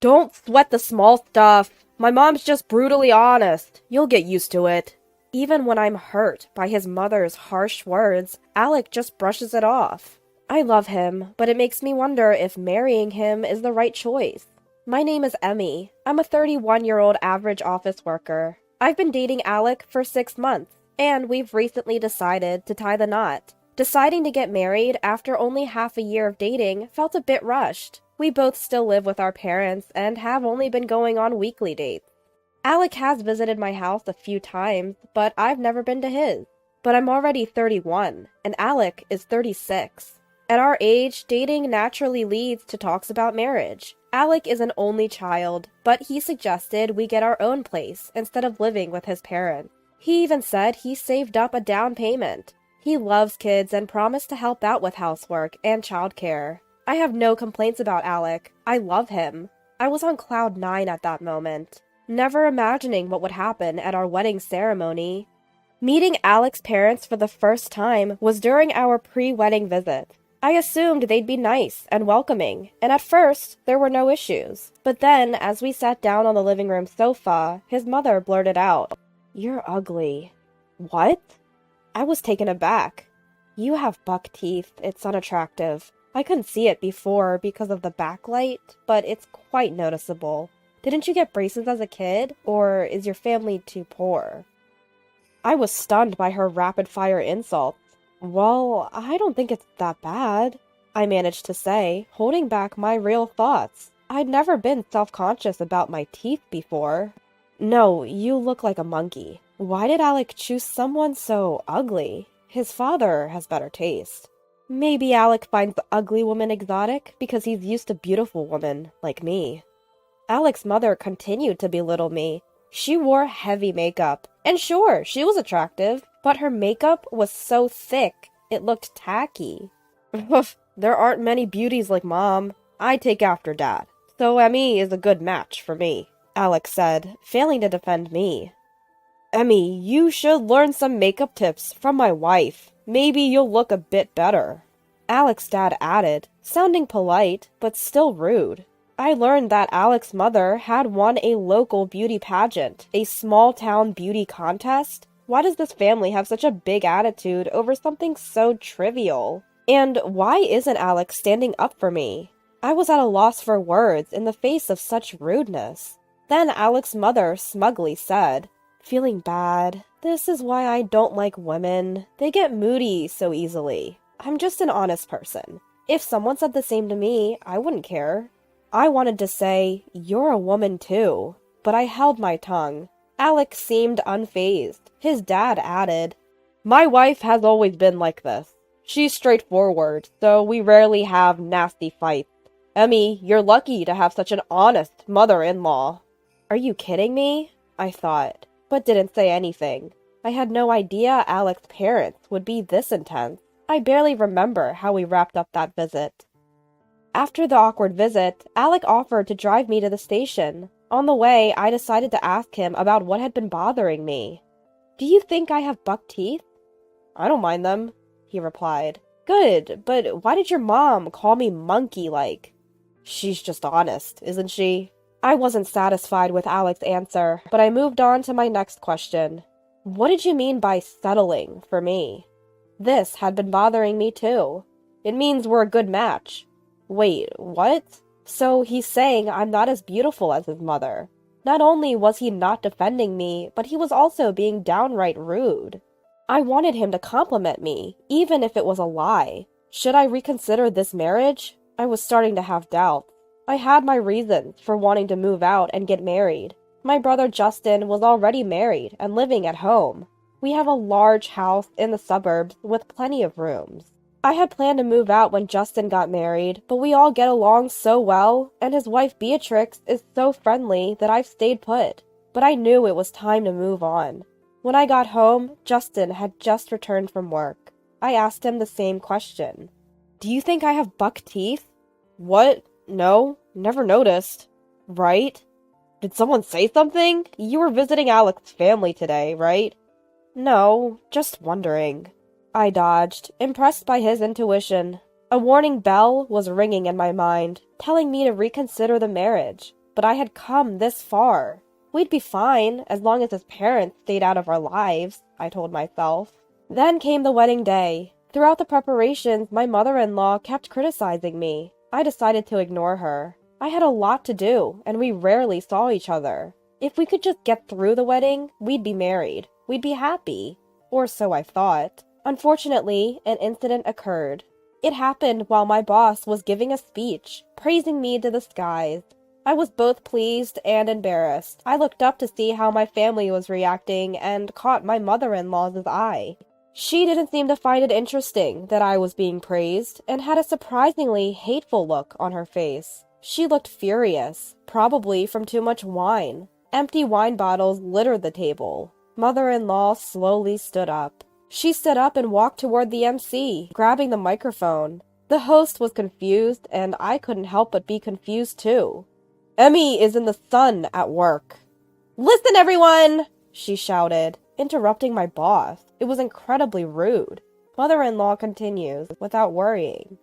Don't sweat the small stuff. My mom's just brutally honest. You'll get used to it. Even when I'm hurt by his mother's harsh words, Alec just brushes it off. I love him, but it makes me wonder if marrying him is the right choice. My name is Emmy. I'm a 31-year-old average office worker. I've been dating Alec for 6 months, and we've recently decided to tie the knot. Deciding to get married after only half a year of dating felt a bit rushed. We both still live with our parents and have only been going on weekly dates. Alec has visited my house a few times, but I've never been to his. But I'm already 31, and Alec is 36. At our age, dating naturally leads to talks about marriage. Alec is an only child, but he suggested we get our own place instead of living with his parents. He even said he saved up a down payment. He loves kids and promised to help out with housework and childcare. I have no complaints about Alec. I love him. I was on cloud 9 at that moment, never imagining what would happen at our wedding ceremony. Meeting Alec's parents for the first time was during our pre-wedding visit. I assumed they'd be nice and welcoming, and at first, there were no issues. But then, as we sat down on the living room sofa, his mother blurted out, "You're ugly." What? I was taken aback. You have buck teeth, it's unattractive. I couldn't see it before because of the backlight, but it's quite noticeable. Didn't you get braces as a kid, or is your family too poor? I was stunned by her rapid-fire insults. Well, I don't think it's that bad, I managed to say, holding back my real thoughts. I'd never been self-conscious about my teeth before. No, you look like a monkey. Why did Alec choose someone so ugly? His father has better taste. Maybe Alec finds the ugly woman exotic because he's used to beautiful women like me. Alec's mother continued to belittle me. She wore heavy makeup, and sure, she was attractive, but her makeup was so thick, it looked tacky. There aren't many beauties like Mom. I take after Dad, so Emmy is a good match for me, Alex said, failing to defend me. Emmy, you should learn some makeup tips from my wife. Maybe you'll look a bit better, Alec's dad added, sounding polite, but still rude. I learned that Alec's mother had won a local beauty pageant, a small-town beauty contest. Why does this family have such a big attitude over something so trivial? And why isn't Alec standing up for me? I was at a loss for words in the face of such rudeness. Then Alec's mother smugly said, "Feeling bad. This is why I don't like women. They get moody so easily. I'm just an honest person. If someone said the same to me, I wouldn't care." I wanted to say, "You're a woman too," but I held my tongue. Alec seemed unfazed. His dad added, "My wife has always been like this. She's straightforward, so we rarely have nasty fights. Emmy, you're lucky to have such an honest mother-in-law." Are you kidding me? I thought, but didn't say anything. I had no idea Alec's parents would be this intense. I barely remember how we wrapped up that visit. After the awkward visit, Alec offered to drive me to the station. On the way, I decided to ask him about what had been bothering me. "Do you think I have buck teeth?" "I don't mind them," he replied. "Good, but why did your mom call me monkey-like?" "She's just honest, isn't she?" I wasn't satisfied with Alec's answer, but I moved on to my next question. What did you mean by settling for me? This had been bothering me too. It means we're a good match. Wait, what? So he's saying I'm not as beautiful as his mother. Not only was he not defending me, but he was also being downright rude. I wanted him to compliment me, even if it was a lie. Should I reconsider this marriage? I was starting to have doubts. I had my reasons for wanting to move out and get married. My brother Justin was already married and living at home. We have a large house in the suburbs with plenty of rooms. I had planned to move out when Justin got married, but we all get along so well, and his wife Beatrix is so friendly that I've stayed put. But I knew it was time to move on. When I got home, Justin had just returned from work. I asked him the same question. "Do you think I have buck teeth?" "What? No, never noticed." "Right? Did someone say something? You were visiting Alec's family today, right?" "No, just wondering." I dodged, impressed by his intuition. A warning bell was ringing in my mind, telling me to reconsider the marriage. but I had come this far. We'd be fine as long as his parents stayed out of our lives, I told myself. Then came the wedding day. Throughout the preparations, my mother-in-law kept criticizing me. I decided to ignore her. I had a lot to do, and we rarely saw each other. If we could just get through the wedding, we'd be married. We'd be happy. Or so I thought. Unfortunately, an incident occurred. It happened while my boss was giving a speech, praising me to the skies. I was both pleased and embarrassed. I looked up to see how my family was reacting and caught my mother-in-law's eye. She didn't seem to find it interesting that I was being praised and had a surprisingly hateful look on her face. She looked furious, probably from too much wine. Empty wine bottles littered the table. Mother-in-law slowly stood up. She stood up and walked toward the MC, grabbing the microphone. The host was confused, and I couldn't help but be confused too. Emmy is in the sun at work. Listen, everyone! She shouted, interrupting my boss. It was incredibly rude. Mother-in-law continues, without worrying.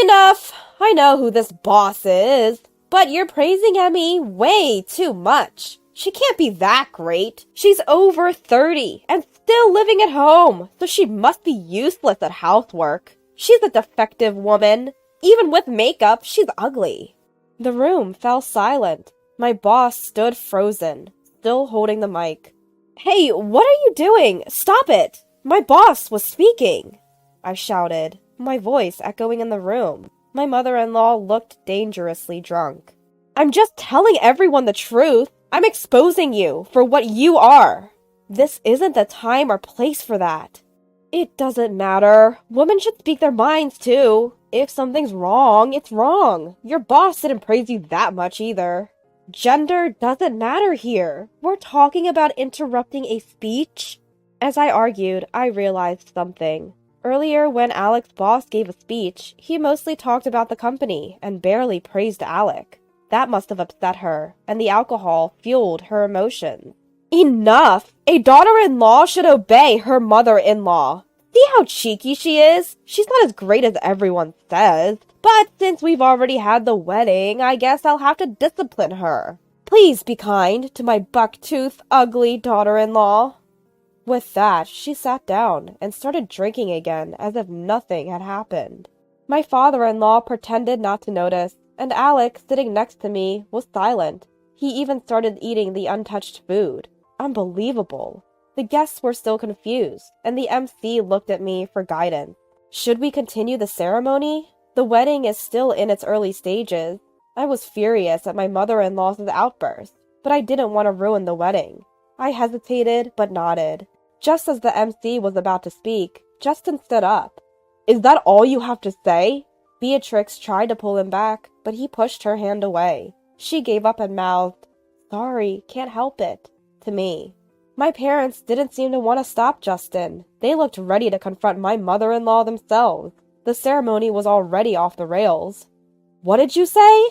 Enough! I know who this boss is, but you're praising Emmy way too much. She can't be that great. She's over 30 and still living at home, so she must be useless at housework. She's a defective woman. Even with makeup, she's ugly. The room fell silent. My boss stood frozen, still holding the mic. Hey, what are you doing? Stop it! My boss was speaking! I shouted, my voice echoing in the room. My mother-in-law looked dangerously drunk. I'm just telling everyone the truth. I'm exposing you for what you are. This isn't the time or place for that. It doesn't matter. Women should speak their minds too. If something's wrong, it's wrong. Your boss didn't praise you that much either. Gender doesn't matter here. We're talking about interrupting a speech. As I argued, I realized something. Earlier, when Alec's boss gave a speech, he mostly talked about the company and barely praised Alec. That must have upset her, and the alcohol fueled her emotions. Enough! A daughter-in-law should obey her mother-in-law. See how cheeky she is? She's not as great as everyone says. But since we've already had the wedding, I guess I'll have to discipline her. Please be kind to my buck-toothed, ugly daughter-in-law. With that, she sat down and started drinking again as if nothing had happened. My father-in-law pretended not to notice, and Alec, sitting next to me, was silent. He even started eating the untouched food. Unbelievable. The guests were still confused, and the MC looked at me for guidance. Should we continue the ceremony? The wedding is still in its early stages. I was furious at my mother-in-law's outburst, but I didn't want to ruin the wedding. I hesitated, but nodded. Just as the MC was about to speak, Justin stood up. Is that all you have to say? Beatrix tried to pull him back, but he pushed her hand away. She gave up and mouthed, "Sorry, can't help it," to me. My parents didn't seem to want to stop Justin. They looked ready to confront my mother-in-law themselves. The ceremony was already off the rails. What did you say?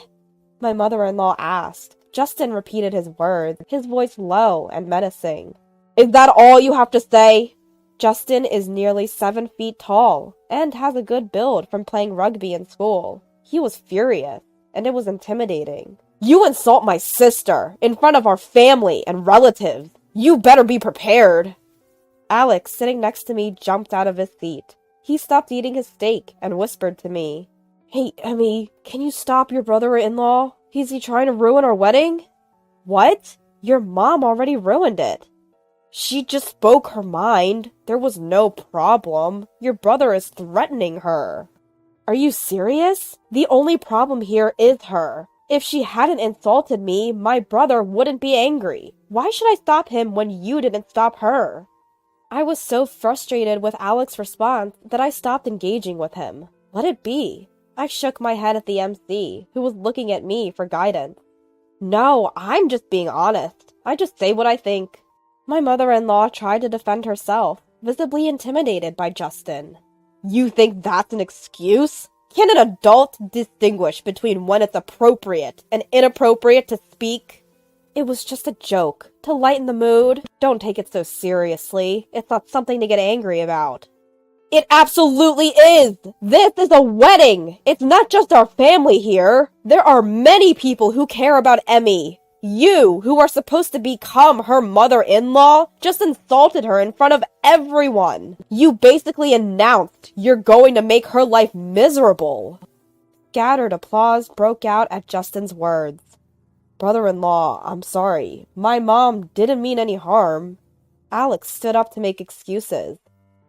My mother-in-law asked. Justin repeated his words, his voice low and menacing. Is that all you have to say? Justin is nearly 7 feet tall and has a good build from playing rugby in school. He was furious, and it was intimidating. You insult my sister in front of our family and relatives. You better be prepared. Alex, sitting next to me, jumped out of his seat. He stopped eating his steak and whispered to me, Hey, Emmy, can you stop your brother-in-law? Is he trying to ruin our wedding? What? Your mom already ruined it. She just spoke her mind. There was no problem. Your brother is threatening her. Are you serious? The only problem here is her. If she hadn't insulted me, my brother wouldn't be angry. Why should I stop him when you didn't stop her? I was so frustrated with Alex's response that I stopped engaging with him. Let it be. I shook my head at the MC, who was looking at me for guidance. No, I'm just being honest. I just say what I think. My mother-in-law tried to defend herself, visibly intimidated by Justin. You think that's an excuse? Can an adult distinguish between when it's appropriate and inappropriate to speak? It was just a joke, to lighten the mood. Don't take it so seriously. It's not something to get angry about. It absolutely is! This is a wedding! It's not just our family here! There are many people who care about Emmy! You, who are supposed to become her mother-in-law, just insulted her in front of everyone! You basically announced you're going to make her life miserable! Scattered applause broke out at Justin's words. Brother-in-law, I'm sorry. My mom didn't mean any harm. Alex stood up to make excuses.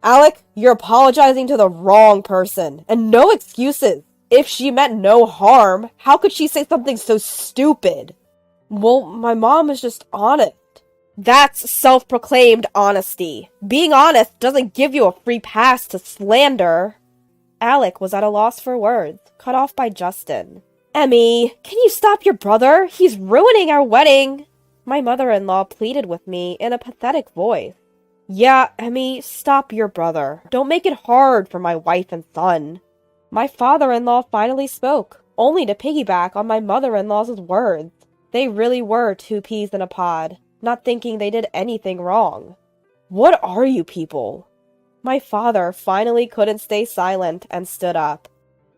Alec, you're apologizing to the wrong person, and no excuses. If she meant no harm, how could she say something so stupid? Well, my mom is just honest. That's self-proclaimed honesty. Being honest doesn't give you a free pass to slander. Alec was at a loss for words, cut off by Justin. Emmy, can you stop your brother? He's ruining our wedding. My mother-in-law pleaded with me in a pathetic voice. Yeah, Emmy, stop your brother. Don't make it hard for my wife and son. My father-in-law finally spoke, only to piggyback on my mother-in-law's words. They really were two peas in a pod, not thinking they did anything wrong. What are you people? My father finally couldn't stay silent and stood up.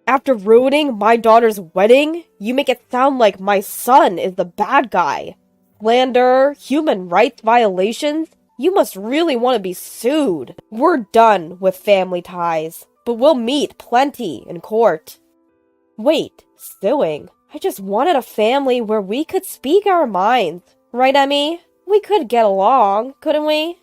After ruining my daughter's wedding, you make it sound like my son is the bad guy. Slander, human rights violations. You must really want to be sued. We're done with family ties, but we'll meet plenty in court. Wait, suing? I just wanted a family where we could speak our minds. Right, Emmy? We could get along, couldn't we?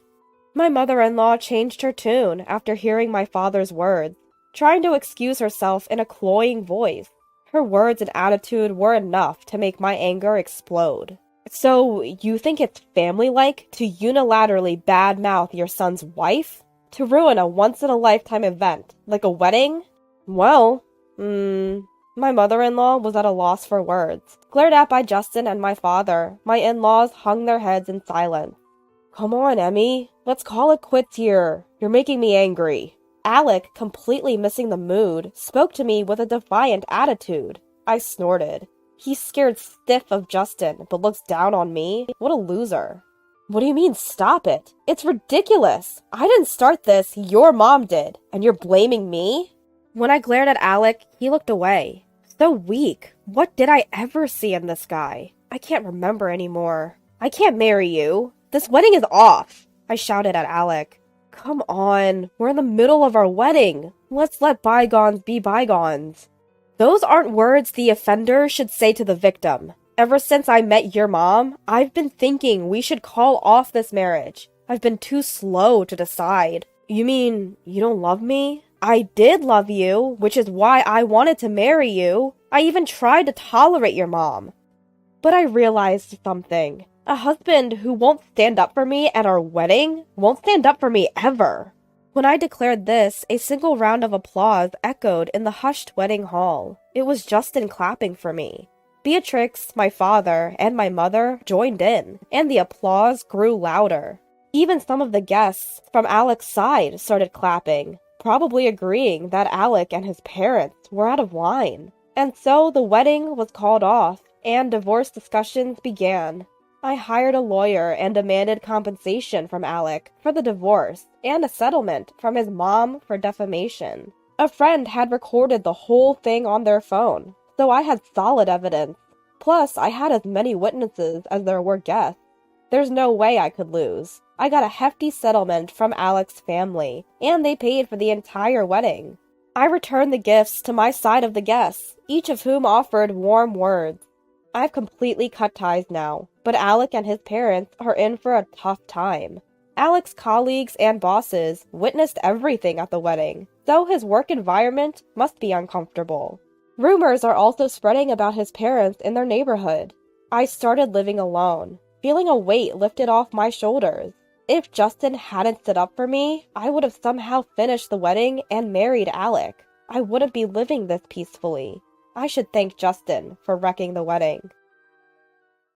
My mother-in-law changed her tune after hearing my father's words, trying to excuse herself in a cloying voice. Her words and attitude were enough to make my anger explode. So, you think it's family-like to unilaterally badmouth your son's wife? To ruin a once-in-a-lifetime event, like a wedding? Well, my mother-in-law was at a loss for words. Glared at by Justin and my father, my in-laws hung their heads in silence. Come on, Emmy. Let's call it quits here. You're making me angry. Alec, completely missing the mood, spoke to me with a defiant attitude. I snorted. He's scared stiff of Justin, but looks down on me? What a loser. What do you mean, stop it? It's ridiculous. I didn't start this, your mom did, and you're blaming me? When I glared at Alec, he looked away. So weak. What did I ever see in this guy? I can't remember anymore. I can't marry you. This wedding is off, I shouted at Alec. Come on, we're in the middle of our wedding. Let's let bygones be bygones. Those aren't words the offender should say to the victim. Ever since I met your mom, I've been thinking we should call off this marriage. I've been too slow to decide. You mean you don't love me? I did love you, which is why I wanted to marry you. I even tried to tolerate your mom. But I realized something. A husband who won't stand up for me at our wedding won't stand up for me ever. When I declared this, a single round of applause echoed in the hushed wedding hall. It was Justin clapping for me. Beatrix, my father, and my mother joined in, and the applause grew louder. Even some of the guests from Alec's side started clapping, probably agreeing that Alec and his parents were out of line. And so the wedding was called off, and divorce discussions began. I hired a lawyer and demanded compensation from Alec for the divorce and a settlement from his mom for defamation. A friend had recorded the whole thing on their phone, so I had solid evidence. Plus, I had as many witnesses as there were guests. There's no way I could lose. I got a hefty settlement from Alec's family, and they paid for the entire wedding. I returned the gifts to my side of the guests, each of whom offered warm words. I've completely cut ties now, but Alec and his parents are in for a tough time. Alec's colleagues and bosses witnessed everything at the wedding, so his work environment must be uncomfortable. Rumors are also spreading about his parents in their neighborhood. I started living alone, feeling a weight lifted off my shoulders. If Justin hadn't stood up for me, I would have somehow finished the wedding and married Alec. I wouldn't be living this peacefully. I should thank Justin for wrecking the wedding.